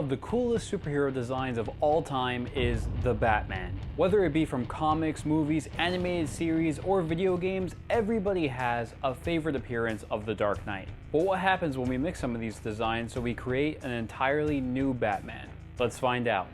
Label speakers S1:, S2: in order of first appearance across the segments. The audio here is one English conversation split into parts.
S1: of the coolest superhero designs of all time is the Batman. Whether it be from comics, movies, animated series, or video games, everybody has a favorite appearance of the Dark Knight. But what happens when we mix some of these designs so we create an entirely new Batman? Let's find out.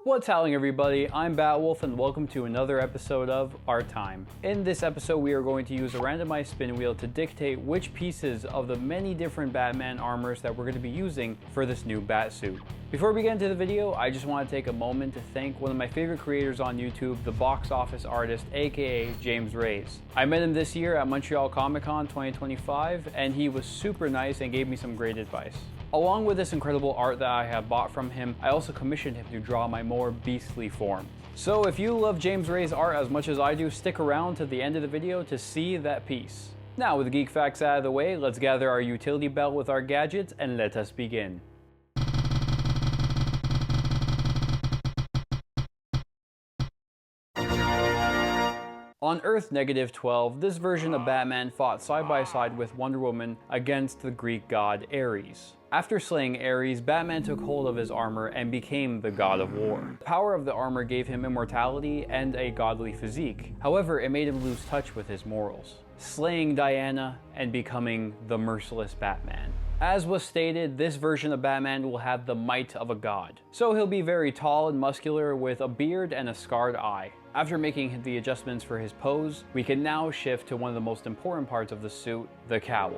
S1: What's happening, everybody? I'm Batwolf and welcome to another episode of Our Time. In this episode we are going to use a randomized spin wheel to dictate which pieces of the many different Batman armors that we're going to be using for this new Batsuit. Before we get into the video, I just want to take a moment to thank one of my favorite creators on YouTube, the box office artist, aka James Reyes. I met him this year at Montreal Comic Con 2025 and he was super nice and gave me some great advice. Along with this incredible art that I have bought from him, I also commissioned him to draw my more beastly form. So if you love James Reyes' art as much as I do, stick around to the end of the video to see that piece. Now with the geek facts out of the way, let's gather our utility belt with our gadgets and let us begin. On Earth -12, this version of Batman fought side by side with Wonder Woman against the Greek god Ares. After slaying Ares, Batman took hold of his armor and became the god of war. The power of the armor gave him immortality and a godly physique. However, it made him lose touch with his morals, slaying Diana and becoming the merciless Batman. As was stated, this version of Batman will have the might of a god. So he'll be very tall and muscular with a beard and a scarred eye. After making the adjustments for his pose, we can now shift to one of the most important parts of the suit, the cowl.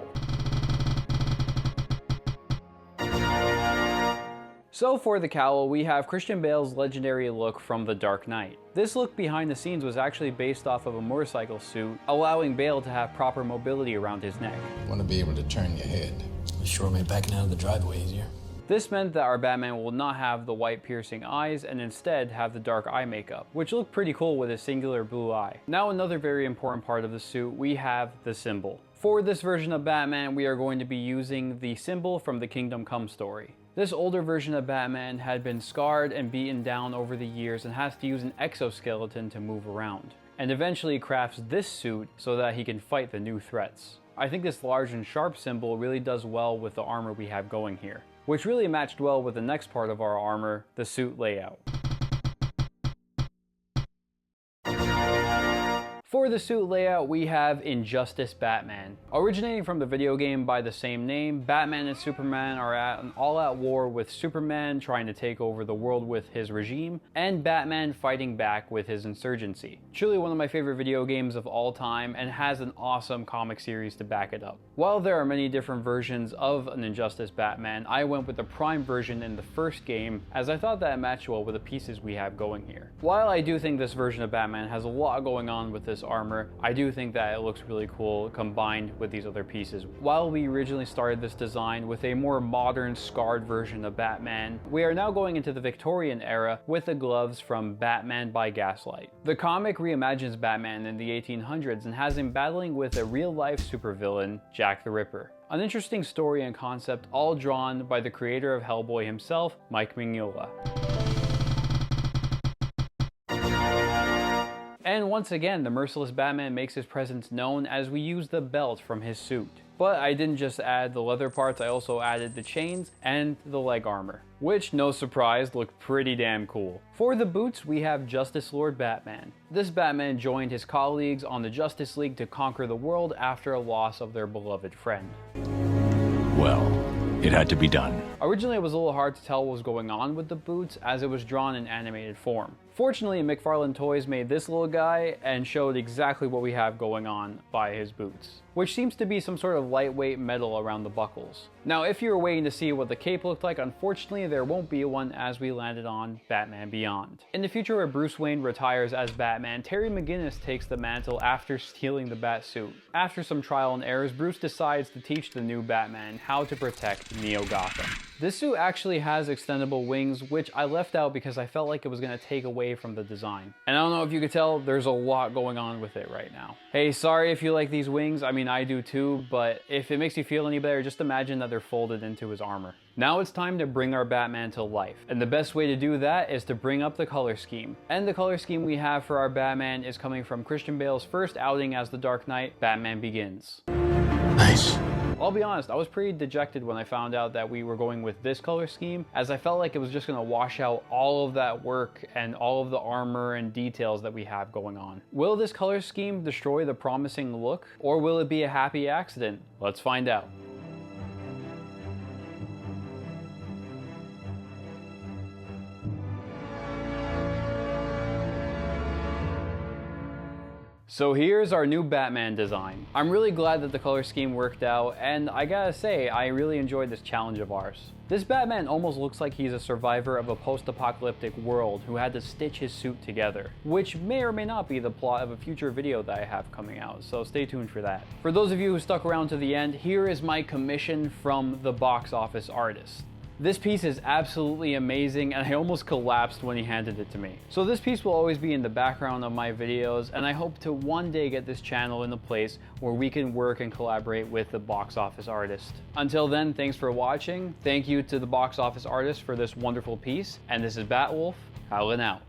S1: So for the cowl, we have Christian Bale's legendary look from The Dark Knight. This look behind the scenes was actually based off of a motorcycle suit, allowing Bale to have proper mobility around his neck.
S2: You want to be able to turn your head.
S3: It sure made backing out of the driveway easier.
S1: This meant that our Batman will not have the white piercing eyes and instead have the dark eye makeup, which looked pretty cool with a singular blue eye. Now another very important part of the suit, we have the symbol. For this version of Batman, we are going to be using the symbol from the Kingdom Come story. This older version of Batman had been scarred and beaten down over the years and has to use an exoskeleton to move around, and eventually crafts this suit so that he can fight the new threats. I think this large and sharp symbol really does well with the armor we have going here, which really matched well with the next part of our armor, the suit layout. For the suit layout, we have Injustice Batman. Originating from the video game by the same name, Batman and Superman are at an all-out war with Superman trying to take over the world with his regime, and Batman fighting back with his insurgency. Truly one of my favorite video games of all time and has an awesome comic series to back it up. While there are many different versions of an Injustice Batman, I went with the Prime version in the first game as I thought that it matched well with the pieces we have going here. While I do think this version of Batman has a lot going on with this armor, I do think that it looks really cool combined with these other pieces. While we originally started this design with a more modern scarred version of Batman, we are now going into the Victorian era with the gloves from Batman by Gaslight. The comic reimagines Batman in the 1800s and has him battling with a real-life supervillain, Jack the Ripper. An interesting story and concept, all drawn by the creator of Hellboy himself, Mike Mignola. And once again, the merciless Batman makes his presence known as we use the belt from his suit. But I didn't just add the leather parts, I also added the chains and the leg armor, which, no surprise, look pretty damn cool. For the boots, we have Justice Lord Batman. This Batman joined his colleagues on the Justice League to conquer the world after a loss of their beloved friend.
S4: Well, it had to be done.
S1: Originally, it was a little hard to tell what was going on with the boots as it was drawn in animated form. Fortunately, McFarlane Toys made this little guy and showed exactly what we have going on by his boots, which seems to be some sort of lightweight metal around the buckles. Now, if you were waiting to see what the cape looked like, unfortunately there won't be one as we landed on Batman Beyond. In the future where Bruce Wayne retires as Batman, Terry McGinnis takes the mantle after stealing the Batsuit. After some trial and errors, Bruce decides to teach the new Batman how to protect Neo-Gotham. This suit actually has extendable wings, which I left out because I felt like it was going to take away away from the design. And I don't know if you could tell, there's a lot going on with it right now. Hey, sorry if you like these wings. I mean, I do too, but if it makes you feel any better, just imagine that they're folded into his armor. Now it's time to bring our Batman to life. And the best way to do that is to bring up the color scheme. And the color scheme we have for our Batman is coming from Christian Bale's first outing as the Dark Knight, Batman Begins.
S3: Nice.
S1: I'll be honest, I was pretty dejected when I found out that we were going with this color scheme, as I felt like it was just gonna wash out all of that work and all of the armor and details that we have going on. Will this color scheme destroy the promising look, or will it be a happy accident? Let's find out. So here's our new Batman design. I'm really glad that the color scheme worked out, and I gotta say, I really enjoyed this challenge of ours. This Batman almost looks like he's a survivor of a post-apocalyptic world who had to stitch his suit together, which may or may not be the plot of a future video that I have coming out, so stay tuned for that. For those of you who stuck around to the end, here is my commission from the box office artist. This piece is absolutely amazing, and I almost collapsed when he handed it to me. So this piece will always be in the background of my videos, and I hope to one day get this channel in a place where we can work and collaborate with the box office artist. Until then, thanks for watching. Thank you to the box office artist for this wonderful piece, and this is Batwolf, howlin' out.